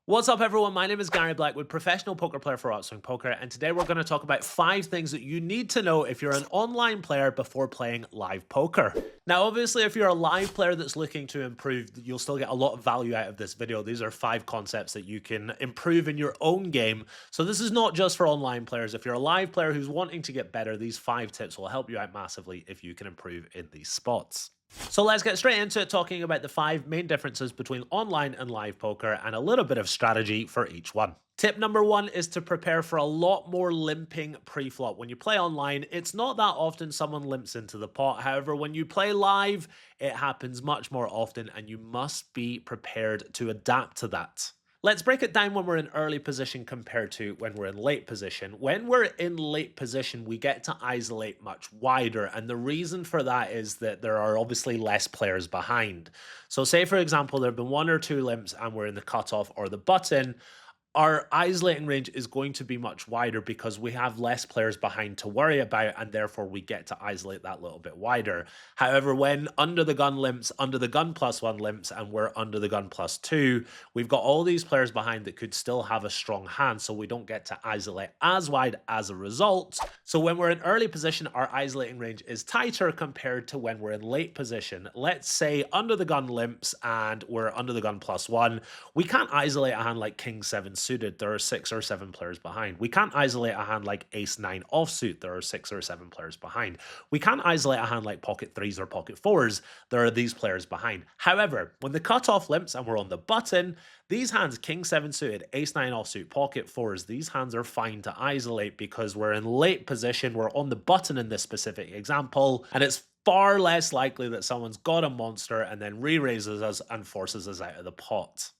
What's up, everyone? My name is Gary Blackwood, professional poker player for Upswing Poker, and today we're going to talk about 5 things that you need to know if you're an online player before playing live poker. Now, obviously, if you're a live player that's looking to improve, you'll still get a lot of value out of this video. These are 5 concepts that you can improve in your own game. So this is not just for online players. If you're a live player who's wanting to get better, these 5 tips will help you out massively if you can improve in these spots. So let's get straight into it, talking about the 5 main differences between online and live poker and a little bit of strategy for each one. Tip number 1 is to prepare for a lot more limping pre-flop. When you play online, it's not that often someone limps into the pot. However, when you play live, it happens much more often and you must be prepared to adapt to that. Let's break it down when we're in early position compared to when we're in late position. When we're in late position, we get to isolate much wider. And the reason for that is that there are obviously less players behind. So say, for example, there have been 1 or 2 limps and we're in the cutoff or the button. Our isolating range is going to be much wider because we have less players behind to worry about, and therefore we get to isolate that little bit wider. However, when under the gun limps, under the gun +1 limps, and we're under the gun +2, we've got all these players behind that could still have a strong hand, so we don't get to isolate as wide as a result. So when we're in early position, our isolating range is tighter compared to when we're in late position. Let's say under the gun limps and we're under the gun +1. We can't isolate a hand like King 7 suited. There are 6 or 7 players behind. We can't isolate a hand like Ace 9 offsuit. There are 6 or 7 players behind. We can't isolate a hand like pocket 3s or pocket 4s. There are these players behind. However, when the cutoff limps and we're on the button, these hands, King 7 suited, Ace 9 offsuit, pocket 4s, these hands are fine to isolate because we're in late position. We're on the button in this specific example, and it's far less likely that someone's got a monster and then re-raises us and forces us out of the pot.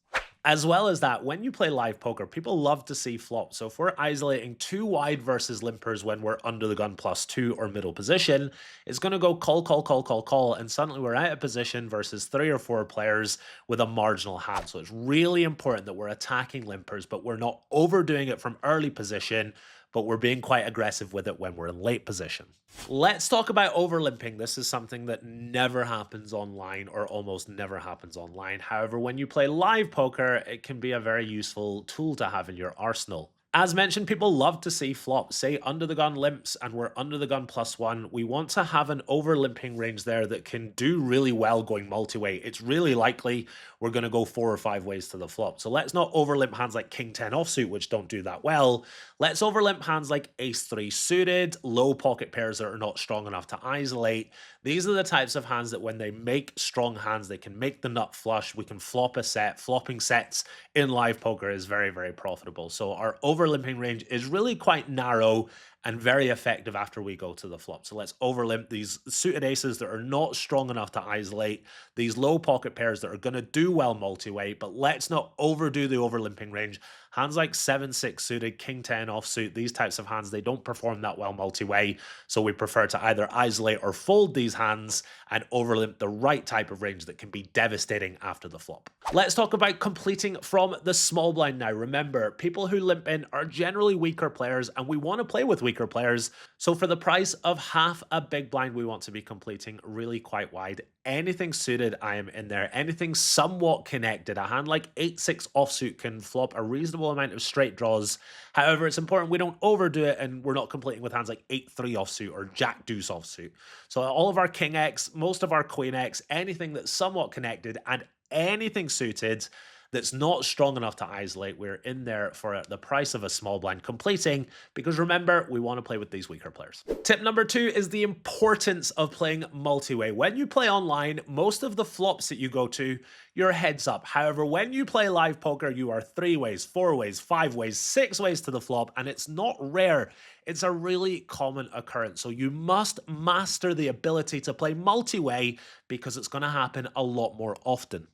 As well as that, when you play live poker, people love to see flops. So if we're isolating too wide versus limpers when we're under the gun +2 or middle position, it's going to go call, call, call, call, call, and suddenly we're out of position versus 3 or 4 players with a marginal hand. So it's really important that we're attacking limpers, but we're not overdoing it from early position, but we're being quite aggressive with it when we're in late position. Let's talk about overlimping. This is something that never happens online or almost never happens online. However, when you play live poker, it can be a very useful tool to have in your arsenal. As mentioned, people love to see flops. Say under the gun limps and we're under the gun +1. We want to have an over limping range there that can do really well going multi-way. It's really likely we're going to go 4 or 5 ways to the flop. So let's not over limp hands like King 10 offsuit, which don't do that well. Let's over limp hands like Ace 3 suited, low pocket pairs that are not strong enough to isolate. These are the types of hands that when they make strong hands, they can make the nut flush. We can flop a set. Flopping sets in live poker is very, very profitable. So our over limping range is really quite narrow and very effective after we go to the flop. So let's overlimp these suited aces that are not strong enough to isolate, these low pocket pairs that are going to do well multi-way, but let's not overdo the overlimping range. Hands like 7-6 suited, King 10 offsuit, these types of hands, they don't perform that well multi-way. So we prefer to either isolate or fold these hands and overlimp the right type of range that can be devastating after the flop. Let's talk about completing from the small blind now. Remember, people who limp in are generally weaker players and we want to play with weaker players. So for the price of half a big blind, we want to be completing really quite wide. Anything suited, I am in there. Anything somewhat connected. A hand like 8-6 offsuit can flop a reasonable amount of straight draws. However, it's important we don't overdo it and we're not completing with hands like 8-3 offsuit or Jack Deuce offsuit. So all of our King X, most of our Queen X, anything that's somewhat connected and anything suited that's not strong enough to isolate, we're in there for the price of a small blind completing, because remember, we want to play with these weaker players. Tip number 2 is the importance of playing multi-way. When you play online, most of the flops that you go to, you're heads up. However, when you play live poker, you are 3 ways, 4 ways, 5 ways, 6 ways to the flop, and it's not rare. It's a really common occurrence. So you must master the ability to play multi-way because it's going to happen a lot more often.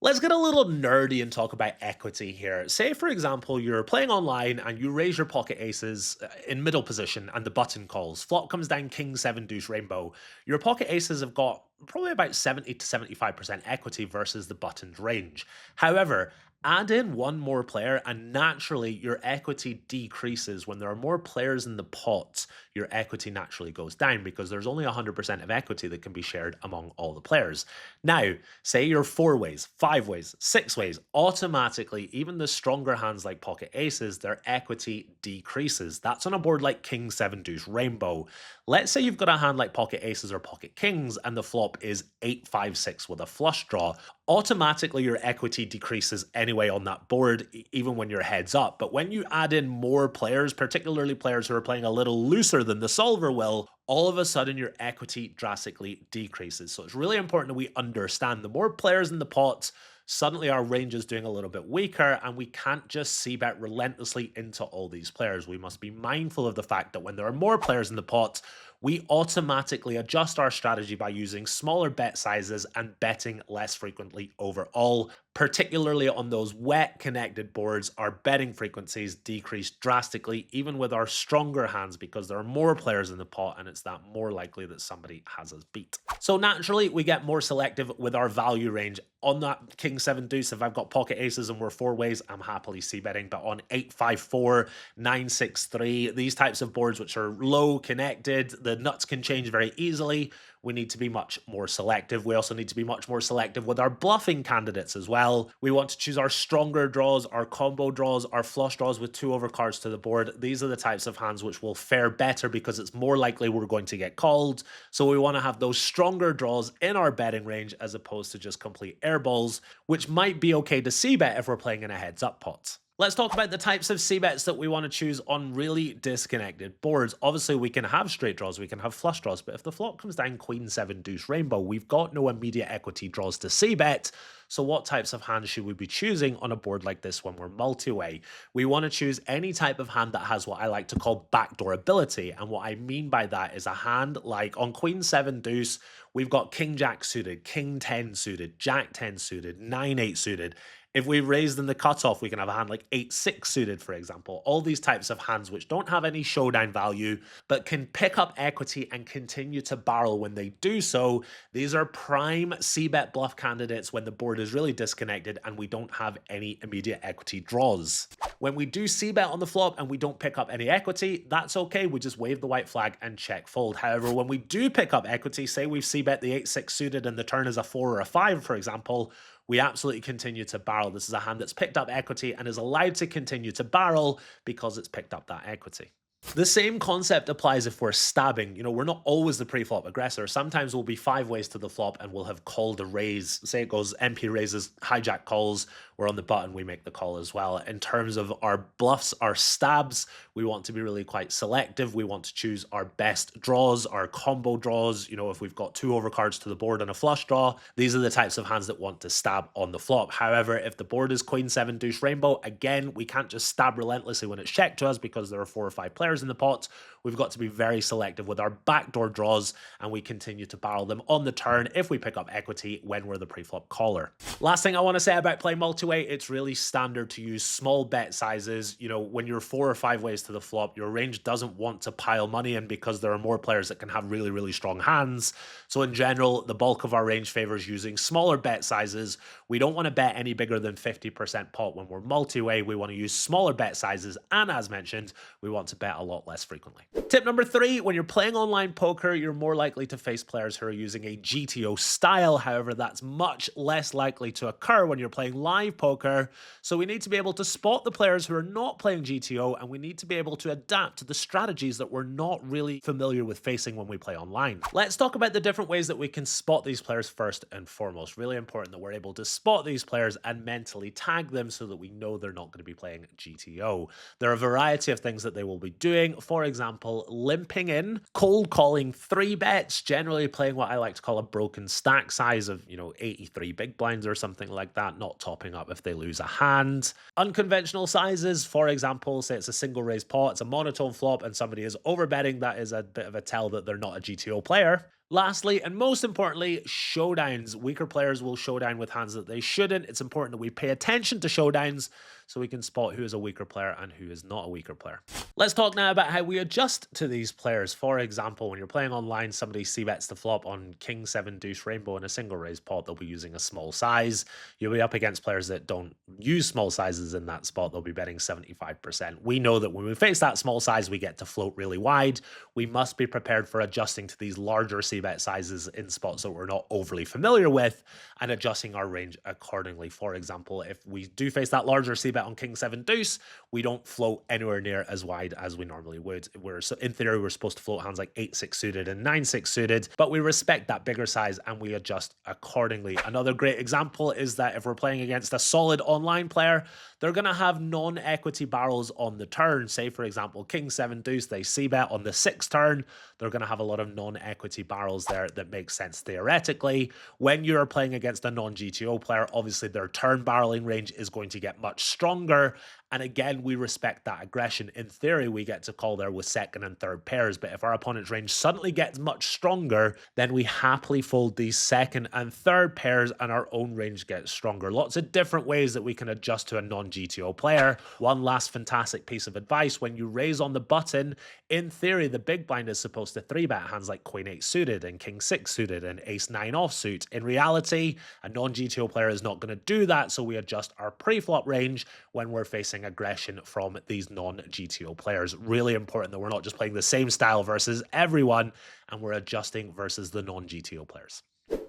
Let's get a little nerdy and talk about equity here. Say, for example, you're playing online and you raise your pocket aces in middle position and the button calls. Flop comes down King 7 deuce rainbow. Your pocket aces have got probably about 70 to 75% equity versus the button's range. However, Add in one more player, and naturally your equity decreases. When there are more players in the pot, your equity naturally goes down because there's only 100% of equity that can be shared among all the players. Now, say you're 4 ways, 5 ways, 6 ways, automatically, even the stronger hands like pocket aces, their equity decreases. That's on a board like King 7 Deuce Rainbow. Let's say you've got a hand like pocket aces or pocket kings, and the flop is 8 5 6 with a flush draw. Automatically your equity decreases anyway on that board, even when you're heads up. But when you add in more players, particularly players who are playing a little looser than the solver will, all of a sudden your equity drastically decreases. So it's really important that we understand the more players in the pot, suddenly our range is doing a little bit weaker, and we can't just c-bet relentlessly into all these players. We must be mindful of the fact that when there are more players in the pot, we automatically adjust our strategy by using smaller bet sizes and betting less frequently overall. Particularly on those wet connected boards, our betting frequencies decrease drastically, even with our stronger hands, because there are more players in the pot and it's that more likely that somebody has us beat. So naturally, we get more selective with our value range. On that King 7 Deuce, if I've got pocket aces and we're 4 ways, I'm happily c-betting. But on 8 5 4, 9 6 3, these types of boards which are low connected, the nuts can change very easily. We need to be much more selective. We also need to be much more selective with our bluffing candidates as well. We want to choose our stronger draws, our combo draws, our flush draws with 2 overcards to the board. These are the types of hands which will fare better because it's more likely we're going to get called. So we want to have those stronger draws in our betting range as opposed to just complete airballs, which might be okay to c-bet if we're playing in a heads-up pot. Let's talk about the types of c-bets that we want to choose on really disconnected boards. Obviously, we can have straight draws, we can have flush draws, but if the flop comes down Queen 7 Deuce Rainbow, we've got no immediate equity draws to c-bet. So what types of hands should we be choosing on a board like this when we're multi-way? We want to choose any type of hand that has what I like to call backdoor ability. And what I mean by that is a hand like on Queen 7 Deuce, we've got King Jack suited, King 10 suited, Jack 10 suited, 9 8 suited. If we raise in the cutoff, we can have a hand like 8 6 suited, for example. All these types of hands which don't have any showdown value, but can pick up equity and continue to barrel when they do so. These are prime c-bet bluff candidates when the board is really disconnected and we don't have any immediate equity draws. When we do c-bet on the flop and we don't pick up any equity, that's okay. We just wave the white flag and check fold. However, when we do pick up equity, say we've c-bet the 8 6 suited and the turn is a 4 or a 5, for example, we absolutely continue to barrel. This is a hand that's picked up equity and is allowed to continue to barrel because it's picked up that equity. The same concept applies if we're stabbing. You know, we're not always the pre-flop aggressor. Sometimes we'll be 5 ways to the flop and we'll have called a raise. Say it goes MP raises, hijack calls, we're on the button, we make the call as well. In terms of our bluffs, our stabs, we want to be really quite selective. We want to choose our best draws, our combo draws. You know, if we've got 2 overcards to the board and a flush draw, these are the types of hands that want to stab on the flop. However, if the board is Queen 7 Deuce Rainbow, again, we can't just stab relentlessly when it's checked to us because there are 4 or 5 players in the pot. We've got to be very selective with our backdoor draws, and we continue to barrel them on the turn if we pick up equity when we're the pre-flop caller. Last thing I want to say about playing multi-way, it's really standard to use small bet sizes. You know, when you're 4 or 5 ways to the flop, your range doesn't want to pile money in because there are more players that can have really, really strong hands. So in general, the bulk of our range favors using smaller bet sizes. We don't want to bet any bigger than 50% pot when we're multi-way. We want to use smaller bet sizes, and as mentioned, we want to bet a lot less frequently. Tip number 3, when you're playing online poker, you're more likely to face players who are using a GTO style. However, that's much less likely to occur when you're playing live poker. So we need to be able to spot the players who are not playing GTO, and we need to be able to adapt to the strategies that we're not really familiar with facing when we play online. Let's talk about the different ways that we can spot these players first and foremost. Really important that we're able to spot these players and mentally tag them so that we know they're not going to be playing GTO. There are a variety of things that they will be doing. For example, limping in, cold calling 3 bets, generally playing what I like to call a broken stack size of, 83 big blinds or something like that, not topping up if they lose a hand. Unconventional sizes, for example, say it's a single raise pot, it's a monotone flop, and somebody is overbetting, that is a bit of a tell that they're not a GTO player. Lastly, and most importantly, showdowns. Weaker players will showdown with hands that they shouldn't. It's important that we pay attention to showdowns so we can spot who is a weaker player and who is not a weaker player. Let's talk now about how we adjust to these players. For example, when you're playing online, somebody c-bets the flop on king 7 deuce rainbow in a single raise pot, they'll be using a small size. You'll be up against players that don't use small sizes in that spot, they'll be betting 75%. We know that when we face that small size, we get to float really wide. We must be prepared for adjusting to these larger c-bet sizes in spots that we're not overly familiar with and adjusting our range accordingly. For example, if we do face that larger c-bet on king 7 deuce, we don't float anywhere near as wide as we normally would. So in theory, we're supposed to float hands like 8-6 suited and 9-6 suited, but we respect that bigger size and we adjust accordingly. Another great example is that if we're playing against a solid online player, they're going to have non-equity barrels on the turn. Say, for example, king 7 deuce, they c-bet on the 6th turn. They're going to have a lot of non-equity barrels there that makes sense theoretically. When you're playing against a non-GTO player, obviously their turn barreling range is going to get much stronger. And again, we respect that aggression. In theory, we get to call there with second and third pairs. But if our opponent's range suddenly gets much stronger, then we happily fold these second and third pairs and our own range gets stronger. Lots of different ways that we can adjust to a non-GTO player. One last fantastic piece of advice: when you raise on the button, in theory, the big blind is supposed to 3-bet hands like queen 8 suited and king 6 suited and ace 9 offsuit. In reality, a non-GTO player is not going to do that. So we adjust our pre-flop range when we're facing aggression from these non-GTO players. Really important that we're not just playing the same style versus everyone and we're adjusting versus the non-GTO players.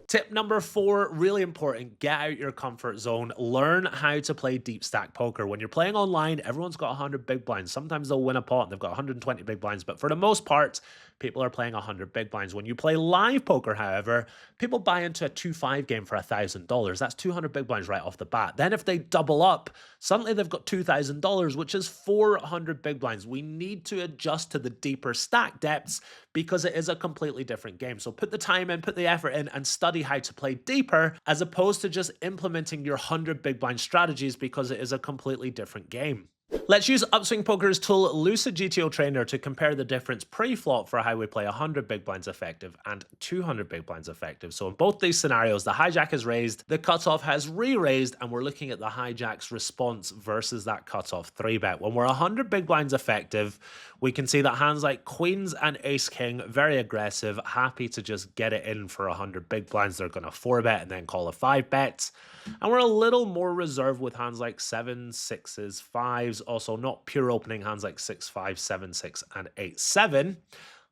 Tip number 4, really important: get out your comfort zone. Learn how to play deep stack poker. When you're playing online, everyone's got 100 big blinds. Sometimes they'll win a pot and they've got 120 big blinds, but for the most part, people are playing 100 big blinds. When you play live poker, however, people buy into a 2-5 game for $1,000. That's 200 big blinds right off the bat. Then if they double up, suddenly they've got $2,000, which is 400 big blinds. We need to adjust to the deeper stack depths because it is a completely different game. So put the time in, put the effort in, and study how to play deeper as opposed to just implementing your 100 big blind strategies, because it is a completely different game. Let's use Upswing Poker's tool Lucid GTO Trainer to compare the difference pre-flop for how we play 100 big blinds effective and 200 big blinds effective. So in both these scenarios, the hijack is raised, the cutoff has re-raised, and we're looking at the hijack's response versus that cutoff 3-bet. When we're 100 big blinds effective, we can see that hands like queens and ace king, very aggressive, happy to just get it in for 100 big blinds. They're going to 4-bet and then call a 5-bet. And we're a little more reserved with hands like 7s, 6s, 5s, also not pure opening hands like 6-5, 7-6, and 8-7.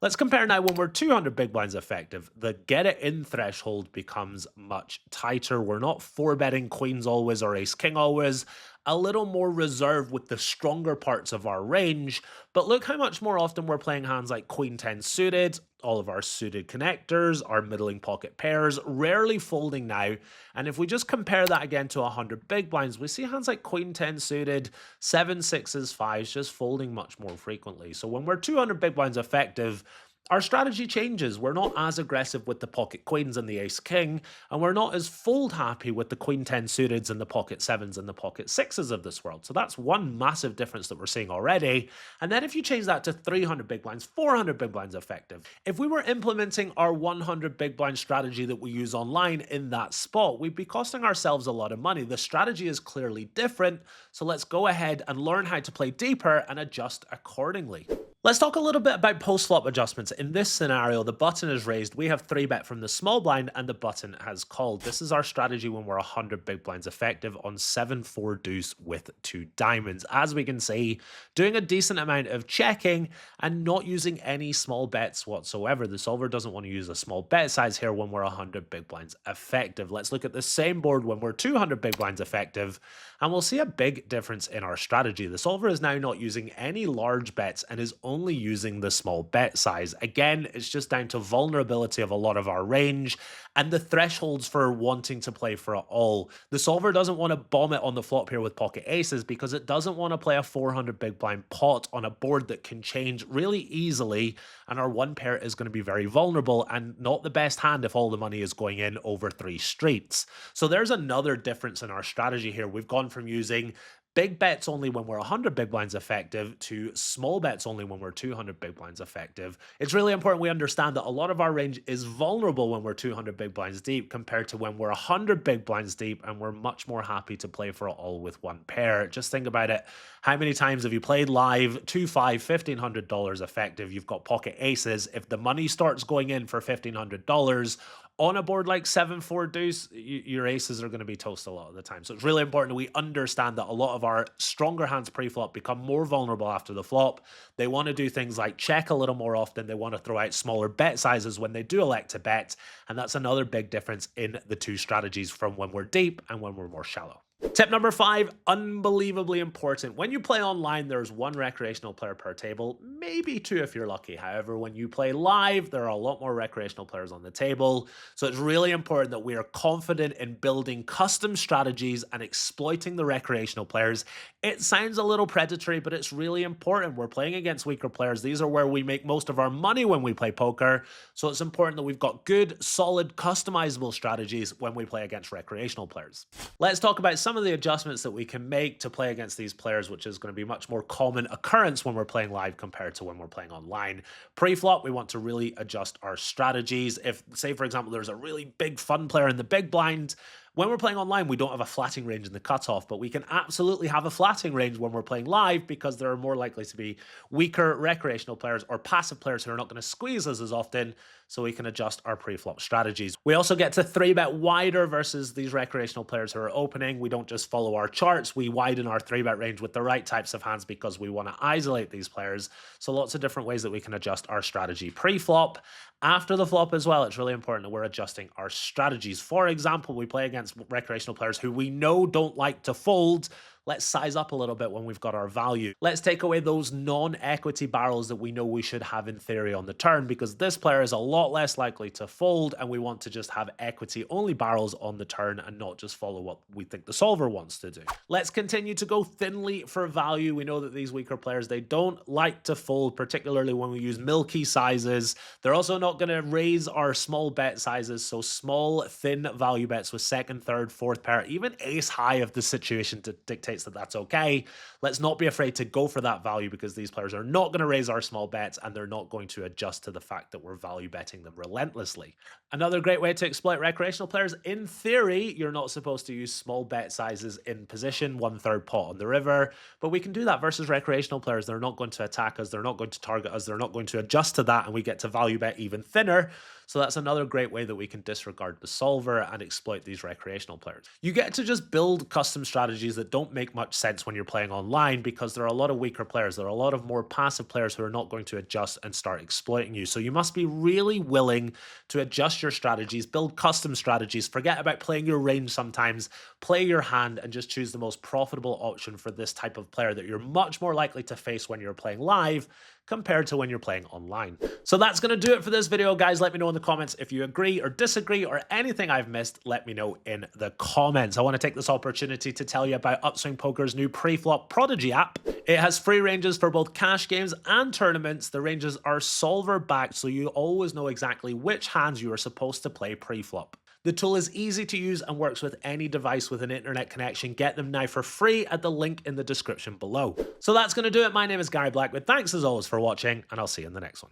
Let's compare now when we're 200 big blinds effective. The get it in threshold becomes much tighter. We're not 4-betting queens always or ace king always. A little more reserved with the stronger parts of our range, but look how much more often we're playing hands like queen 10 suited, all of our suited connectors, our middling pocket pairs, rarely folding now. And if we just compare that again to 100 big blinds, we see hands like queen 10 suited, 7, 6s, 5s just folding much more frequently. So when we're 200 big blinds effective, our strategy changes. We're not as aggressive with the pocket queens and the ace king, and we're not as fold happy with the queen 10 suiteds and the pocket 7s and the pocket 6s of this world. So that's one massive difference that we're seeing already. And then if you change that to 300 big blinds, 400 big blinds effective, if we were implementing our 100 big blind strategy that we use online in that spot, we'd be costing ourselves a lot of money. The strategy is clearly different, so let's go ahead and learn how to play deeper and adjust accordingly. Let's talk a little bit about post-flop adjustments. In this scenario, the button is raised, we have 3-bet from the small blind, and the button has called. This is our strategy when we're 100 big blinds effective on 7-4 deuce with 2 diamonds. As we can see, doing a decent amount of checking and not using any small bets whatsoever. The solver doesn't want to use a small bet size here when we're 100 big blinds effective. Let's look at the same board when we're 200 big blinds effective, and we'll see a big difference in our strategy. The solver is now not using any large bets and is only using the small bet size. Again, it's just down to vulnerability of a lot of our range and the thresholds for wanting to play for it all. The solver doesn't want to bomb it on the flop here with pocket aces because it doesn't want to play a 400 big blind pot on a board that can change really easily, and our one pair is going to be very vulnerable and not the best hand if all the money is going in over 3 streets. So there's another difference in our strategy here. We've gone from using big bets only when we're 100 big blinds effective to small bets only when we're 200 big blinds effective. It's really important we understand that a lot of our range is vulnerable when we're 200 big blinds deep compared to when we're 100 big blinds deep and we're much more happy to play for it all with one pair. Just think about it. How many times have you played live, 2-5, $1,500 effective? You've got pocket aces. If the money starts going in for $1,500, on a board like 7-4 deuce, your aces are going to be toast a lot of the time. So it's really important that we understand that a lot of our stronger hands pre-flop become more vulnerable after the flop. They want to do things like check a little more often. They want to throw out smaller bet sizes when they do elect to bet. And that's another big difference in the two strategies from when we're deep and when we're more shallow. Tip number 5, unbelievably important. When you play online, there's one recreational player per table, maybe 2 if you're lucky. However, when you play live, there are a lot more recreational players on the table. So it's really important that we are confident in building custom strategies and exploiting the recreational players. It sounds a little predatory, but it's really important. We're playing against weaker players. These are where we make most of our money when we play poker. So it's important that we've got good, solid, customizable strategies when we play against recreational players. Let's talk about some of the adjustments that we can make to play against these players, which is going to be much more common occurrence when we're playing live compared to when we're playing online. Pre-flop, we want to really adjust our strategies. If, say, for example, there's a really big fun player in the big blind, when we're playing online, we don't have a flatting range in the cutoff, but we can absolutely have a flatting range when we're playing live because there are more likely to be weaker recreational players or passive players who are not going to squeeze us as often, so we can adjust our pre-flop strategies. We also get to 3-bet wider versus these recreational players who are opening. We don't just follow our charts, we widen our 3-bet range with the right types of hands because we want to isolate these players. So lots of different ways that we can adjust our strategy pre-flop. After the flop as well, it's really important that we're adjusting our strategies. For example, we play against recreational players who we know don't like to fold. Let's size up a little bit when we've got our value. Let's take away those non-equity barrels that we know we should have in theory on the turn, because this player is a lot less likely to fold and we want to just have equity only barrels on the turn and not just follow what we think the solver wants to do. Let's continue to go thinly for value. We know that these weaker players, they don't like to fold, particularly when we use milky sizes. They're also not going to raise our small bet sizes, so small, thin value bets with second, third, fourth pair, even ace high if the situation dictates that that's okay. Let's not be afraid to go for that value because these players are not going to raise our small bets and they're not going to adjust to the fact that we're value betting them relentlessly. Another great way to exploit recreational players, in theory, you're not supposed to use small bet sizes in position, 1/3 pot on the river, but we can do that versus recreational players. They're not going to attack us, they're not going to target us, they're not going to adjust to that, and we get to value bet even thinner. So that's another great way that we can disregard the solver and exploit these recreational players. You get to just build custom strategies that don't make much sense when you're playing online because there are a lot of weaker players. There are a lot of more passive players who are not going to adjust and start exploiting you. So you must be really willing to adjust your strategies, build custom strategies, forget about playing your range sometimes, play your hand and just choose the most profitable option for this type of player that you're much more likely to face when you're playing live compared to when you're playing online. So that's going to do it for this video, guys. Let me know in the comments if you agree or disagree or anything I've missed. Let me know in the comments. I want to take this opportunity to tell you about Upswing Poker's new pre-flop Prodigy app. It has free ranges for both cash games and tournaments. The ranges are solver backed, so you always know exactly which hands you are supposed to play pre-flop. The tool is easy to use and works with any device with an internet connection. Get them now for free at the link in the description below. So that's going to do it. My name is Gary Blackwood. Thanks as always for watching, and I'll see you in the next one.